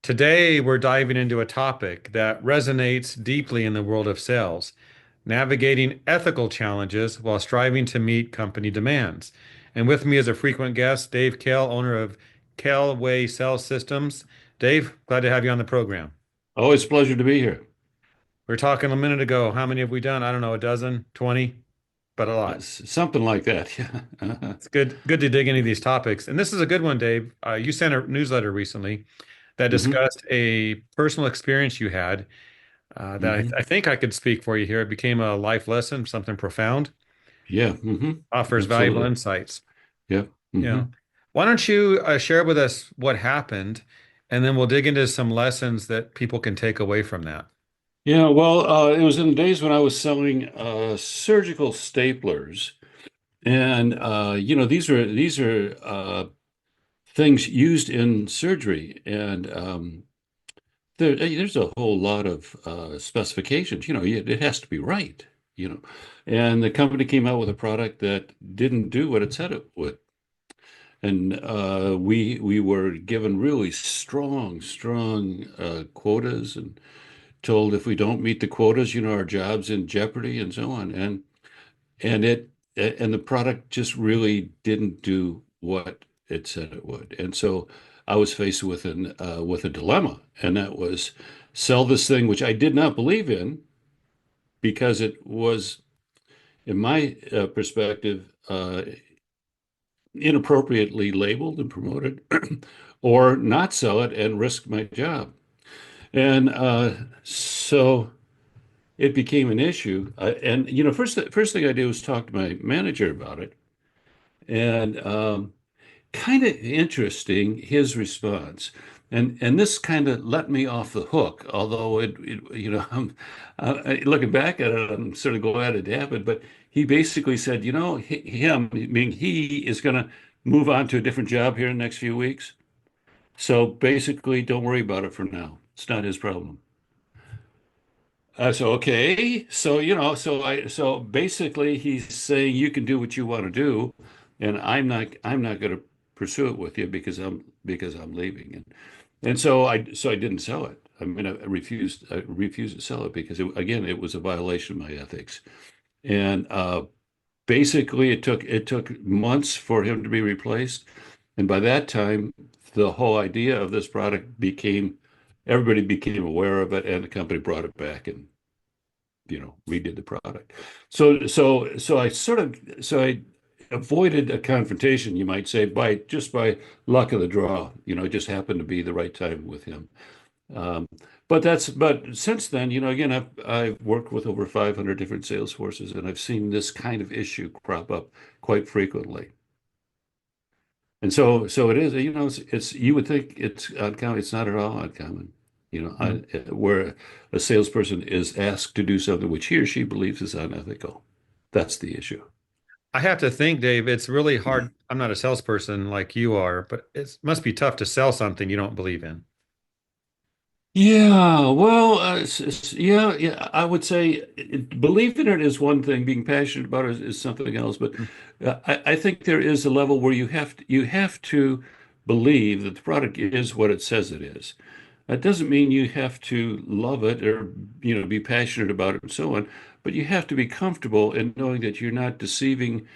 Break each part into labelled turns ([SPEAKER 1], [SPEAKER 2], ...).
[SPEAKER 1] Today, we're diving into a topic that resonates deeply in the world of sales, navigating ethical challenges while striving to meet company demands. And with me is a frequent guest, Dave Kahle, owner of Kahle Way Sales Systems. Dave, glad to have you on the program.
[SPEAKER 2] Always a pleasure to be here.
[SPEAKER 1] We were talking a minute ago. How many have we done? I don't know, a dozen, 20, but a lot.
[SPEAKER 2] Something like that. Yeah.
[SPEAKER 1] It's good to dig into these topics. And this is a good one, Dave. You sent a newsletter recently that
[SPEAKER 2] hmm
[SPEAKER 1] discussed a personal experience you had that I
[SPEAKER 2] hmm
[SPEAKER 1] think I could speak for you here. It became a life lesson, something profound,
[SPEAKER 2] Yeah.
[SPEAKER 1] offers valuable
[SPEAKER 2] Absolutely.
[SPEAKER 1] insights.
[SPEAKER 2] Yeah.
[SPEAKER 1] Yeah.
[SPEAKER 2] hmm
[SPEAKER 1] Why don't you share with us what happened, and then we'll dig into some lessons that people can take away from that.
[SPEAKER 2] Yeah. Well, it was in the days when I was selling surgical staplers, and these are things used in surgery, and there's a whole lot of specifications. It has to be right. You know, and the company came out with a product that didn't do what it said it would. And we were given really strong quotas and told if we don't meet the quotas, our job's in jeopardy and so on. And the product just really didn't do what it said it would. And so I was faced with a dilemma, and that was sell this thing which I did not believe in because it was, in my perspective, inappropriately labeled and promoted, or not sell it and risk my job. And so it became an issue. And first thing I did was talk to my manager about it, and kind of interesting his response. And this kind of let me off the hook, although looking back at it, I'm sort of glad it happened. But he basically said, meaning he is going to move on to a different job here in the next few weeks. So basically, don't worry about it for now. It's not his problem. So okay, so basically he's saying you can do what you want to do, and I'm not going to pursue it with you because I'm leaving, and so I didn't sell it. I mean, I refused to sell it because again it was a violation of my ethics, and basically it took months for him to be replaced, and by that time the whole idea of this product became everybody became aware of it, and the company brought it back and redid the product. So I avoided a confrontation, you might say, by luck of the draw. It just happened to be the right time with him. Um, but since then, again, I've worked with over 500 different sales forces, and I've seen this kind of issue crop up quite frequently. And so it is, it's you would think it's uncommon. It's not at all uncommon. Where a salesperson is asked to do something which he or she believes is unethical. That's the issue.
[SPEAKER 1] I have to think, Dave, it's really hard. I'm not a salesperson like you are, but it must be tough to sell something you don't believe in.
[SPEAKER 2] Yeah, well, yeah. I would say believing it is one thing. Being passionate about it is something else. But I think there is a level where you have to believe that the product is what it says it is. That doesn't mean you have to love it or be passionate about it and so on. But you have to be comfortable in knowing that you're not deceiving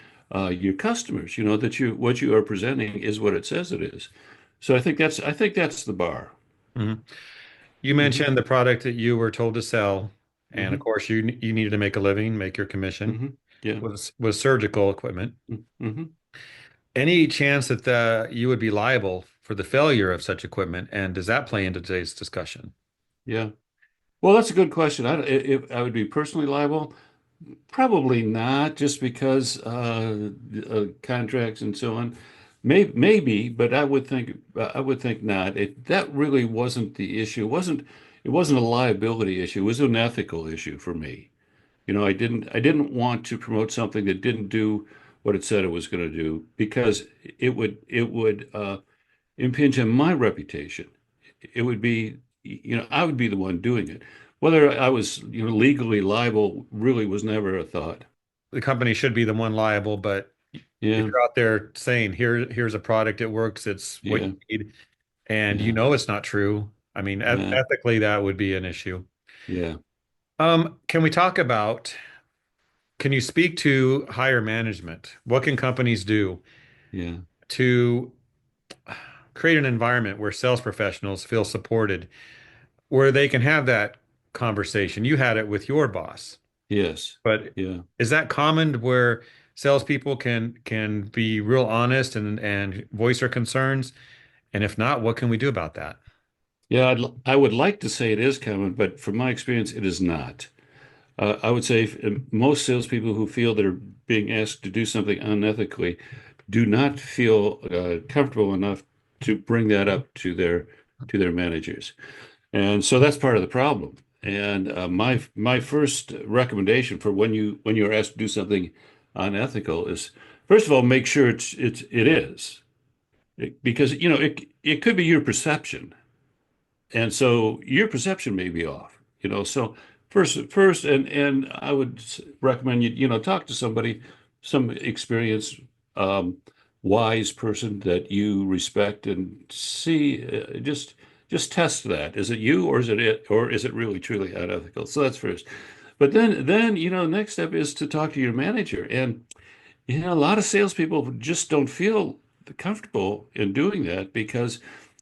[SPEAKER 2] your customers. That what you are presenting is what it says it is. So I think that's the bar.
[SPEAKER 1] Mhm. You
[SPEAKER 2] hmm
[SPEAKER 1] mentioned the product that you were told to sell, and of
[SPEAKER 2] hmm
[SPEAKER 1] course you needed to make a living, make your commission
[SPEAKER 2] Yeah.
[SPEAKER 1] was surgical equipment.
[SPEAKER 2] hmm
[SPEAKER 1] Any chance that you would be liable for the failure of such equipment, and does that play into today's discussion?
[SPEAKER 2] Yeah. Well, that's a good question. If I would be personally liable, probably not, just because contracts and so on. Maybe, but I would think not. That really wasn't the issue. It wasn't a liability issue. It was an ethical issue for me. I didn't want to promote something that didn't do what it said it was going to do because it would impinge on my reputation. It would be, I would be the one doing it. Whether I was, legally liable really was never a thought.
[SPEAKER 1] The company should be the one liable, but if
[SPEAKER 2] Yeah,
[SPEAKER 1] you're out there saying here's a product, it works, it's what
[SPEAKER 2] yeah,
[SPEAKER 1] you need, and you
[SPEAKER 2] yeah,
[SPEAKER 1] know it's not true, I mean,
[SPEAKER 2] Yeah,
[SPEAKER 1] ethically, that would be an issue.
[SPEAKER 2] yeah,
[SPEAKER 1] Can we talk about, can you speak to higher management? What can companies do
[SPEAKER 2] yeah,
[SPEAKER 1] to create an environment where sales professionals feel supported, where they can have that conversation? You had it with your boss,
[SPEAKER 2] yes,
[SPEAKER 1] but
[SPEAKER 2] yeah.
[SPEAKER 1] is that common where salespeople can be real honest and voice their concerns? And if not, what can we do about that?
[SPEAKER 2] Yeah, I would like to say it is common, but from my experience, it is not. I would say most salespeople who feel they're being asked to do something unethically do not feel comfortable enough to bring that up to their managers, and so that's part of the problem. And my first recommendation for when you're asked to do something unethical is, first of all, make sure it is. Because it could be your perception. And so your perception may be off, So first, and I would recommend you talk to somebody, some experienced, um, wise person that you respect, and see, just test that. Is it you, or is it really truly unethical? So that's first. But then next step is to talk to your manager, and a lot of salespeople just don't feel comfortable in doing that because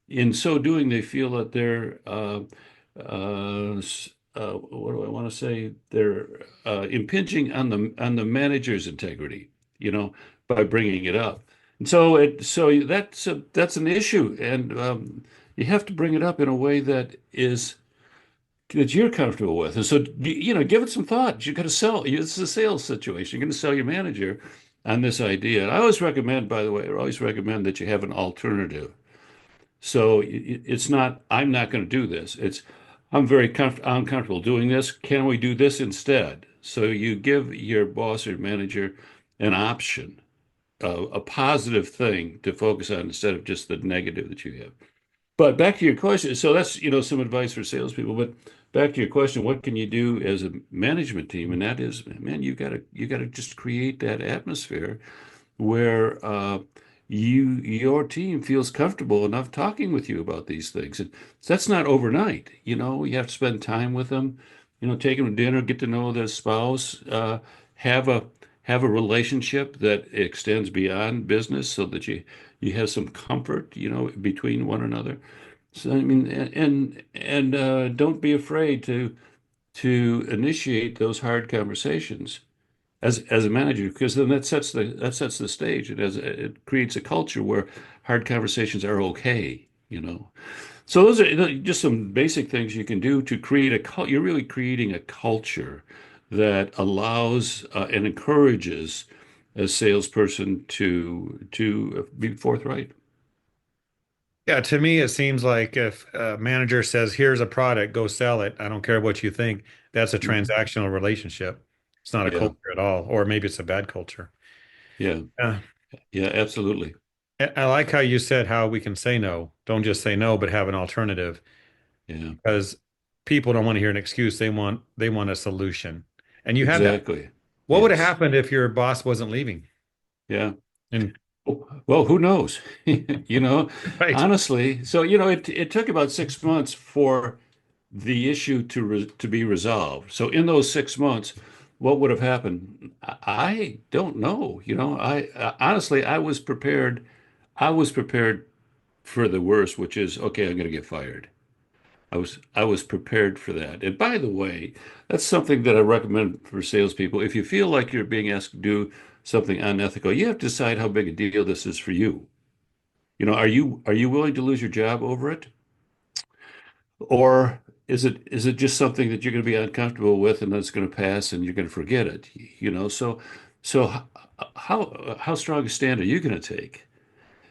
[SPEAKER 2] in so doing, they feel that they're, what do I want to say? They're impinging on the manager's integrity, you know, by bringing it up. And so that's an issue, and you have to bring it up in a way that you're comfortable with. And so, give it some thought. You got to sell. It's a sales situation. You're going to sell your manager on this idea. And I always recommend, by the way, I always recommend that you have an alternative. So it's not, I'm not going to do this. I'm comfortable doing this. Can we do this instead? So you give your boss or manager an option, a positive thing to focus on instead of just the negative that you have. But back to your question, so that's, some advice for salespeople. But back to your question, what can you do as a management team? And that is, man, you got to just create that atmosphere where your team feels comfortable enough talking with you about these things. And that's not overnight. You have to spend time with them, take them to dinner, get to know their spouse, have a have a relationship that extends beyond business so that you have some comfort, between one another. So I mean, and don't be afraid to initiate those hard conversations as a manager, because then that sets the stage. It creates a culture where hard conversations are okay. So those are just some basic things you can do to create a cult. You're really creating a culture that allows and encourages a salesperson to be forthright.
[SPEAKER 1] Yeah, to me, it seems like if a manager says, here's a product, go sell it. I don't care what you think. That's a
[SPEAKER 2] Mhm.
[SPEAKER 1] transactional relationship. It's not a
[SPEAKER 2] Yeah,
[SPEAKER 1] culture at all, or maybe it's a bad culture.
[SPEAKER 2] yeah,
[SPEAKER 1] Uh,
[SPEAKER 2] yeah, absolutely.
[SPEAKER 1] I like how you said how we can say no. Don't just say no, but have an alternative
[SPEAKER 2] Yeah,
[SPEAKER 1] because people don't want to hear an excuse. They want a solution. And you had that.
[SPEAKER 2] exactly.
[SPEAKER 1] What would have
[SPEAKER 2] Yes.
[SPEAKER 1] happened if your boss wasn't leaving?
[SPEAKER 2] Yeah.
[SPEAKER 1] And
[SPEAKER 2] Well, who knows? You know,
[SPEAKER 1] right.
[SPEAKER 2] honestly. So, it took about 6 months for the issue to be resolved. So, in those 6 months, what would have happened? I don't know. Honestly, I was prepared. I was prepared for the worst, which is, okay, I'm going to get fired. I was prepared for that. And by the way, that's something that I recommend for salespeople. If you feel like you're being asked to do something unethical, you have to decide how big a deal this is for you. Are you willing to lose your job over it? Or is it just something that you're going to be uncomfortable with and that's going to pass and you're going to forget it? So how strong a stand are you going to take?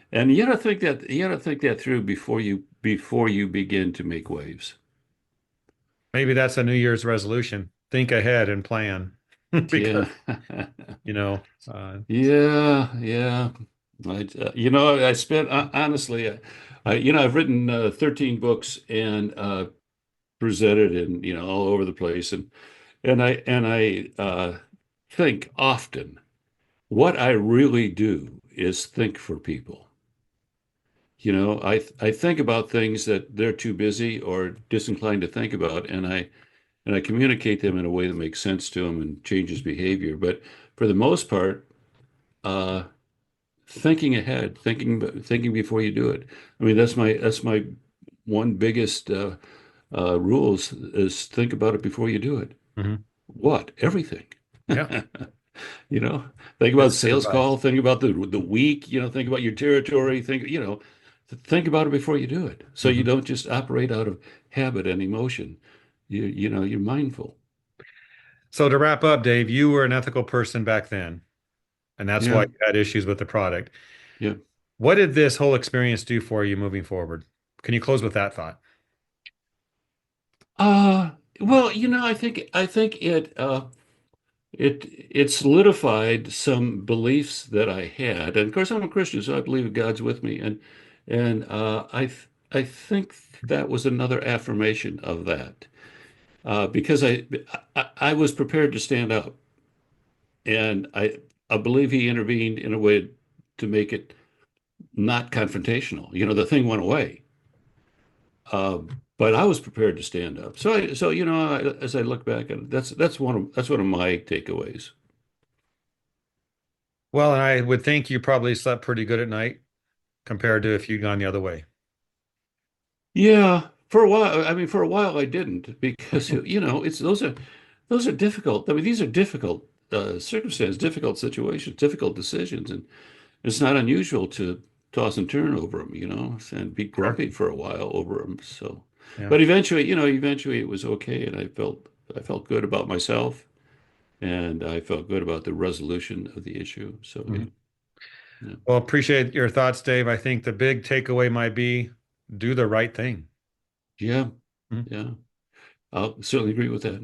[SPEAKER 2] And you got to think that through before you begin to make waves.
[SPEAKER 1] Maybe that's a New Year's resolution. Think ahead and plan. Because,
[SPEAKER 2] Yeah.
[SPEAKER 1] you know, uh,
[SPEAKER 2] Yeah, yeah. I spent honestly, I've written 13 books and presented in all over the place, and I think often what I really do is think for people. I think about things that they're too busy or disinclined to think about, and I communicate them in a way that makes sense to them and changes behavior. But for the most part, uh, thinking ahead, thinking before you do it. I mean, that's my one biggest rules is think about it before you do it.
[SPEAKER 1] Hmm.
[SPEAKER 2] What? Everything.
[SPEAKER 1] Yeah,
[SPEAKER 2] You know, think about
[SPEAKER 1] that's good
[SPEAKER 2] sales
[SPEAKER 1] advice.
[SPEAKER 2] call, think about the week, think about your territory, think about it before you do it. So you
[SPEAKER 1] Hmm.
[SPEAKER 2] don't just operate out of habit and emotion. You're mindful.
[SPEAKER 1] So to wrap up, Dave, you were an ethical person back then, and that's why
[SPEAKER 2] Yeah.
[SPEAKER 1] you had issues with the product.
[SPEAKER 2] Yeah.
[SPEAKER 1] What did this whole experience do for you moving forward? Can you close with that thought?
[SPEAKER 2] Uh, well, I think it solidified some beliefs that I had. And of course, I'm a Christian, so I believe God's with me. And I think that was another affirmation of that. Because I was prepared to stand up, and I believe he intervened in a way to make it not confrontational. The thing went away, uh, but I was prepared to stand up. As I look back at it, that's one of my takeaways.
[SPEAKER 1] Well, and I would think you probably slept pretty good at night compared to if you'd gone the other way.
[SPEAKER 2] Yeah, for a while. I mean, for a while I didn't because it's those are difficult. I mean, these are difficult circumstances, difficult situations, difficult decisions, and it's not unusual to toss and turn over them, and be
[SPEAKER 1] Sure.
[SPEAKER 2] grumpy for a while over them. So,
[SPEAKER 1] Yeah.
[SPEAKER 2] but eventually it was okay, and I felt good about myself, and I felt good about the resolution of the issue. So yeah,
[SPEAKER 1] Mhm.
[SPEAKER 2] yeah,
[SPEAKER 1] Well, appreciate your thoughts, Dave. I think the big takeaway might be do the right thing.
[SPEAKER 2] yeah,
[SPEAKER 1] Mhm.
[SPEAKER 2] yeah. I'll certainly agree with that.